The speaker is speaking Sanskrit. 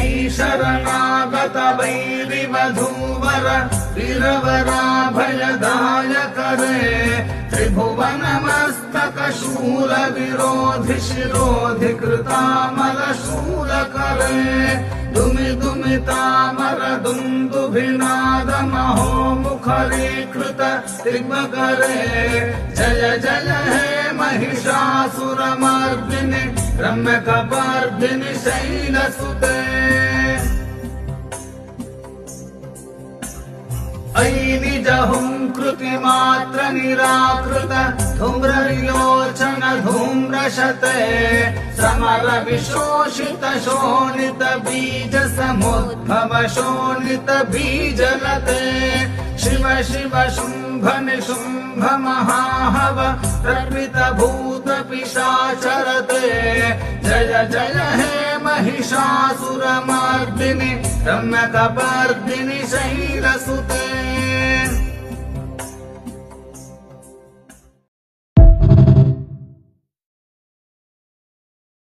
ऐ शरणागत वैरिवधूवर वीरवराभयदायकरे त्रिभुवनमस्तक शूल विरोधि शिरोधि कृतामलशूलकरे दुमि दुमितामर दुन्दुभिनाद महो मुखरीकृत दिग्मकरे जय जय हे महिषासुरमर्दिनि रम्यकपर्दिनि शैलसुते ऐ निजहुंकृतिमात्र निराकृत धूम्रविलोचन धूम्रशते समर विशोषित शोणित बीज समुद्भव शोणित बीजलते शिव शिव शुंभ निशुंभ महाहव प्रकृत भूत पिशाचरते जय जय हे महिषासुरमर्दिनि रम्यकपर्दिनि शैलसुते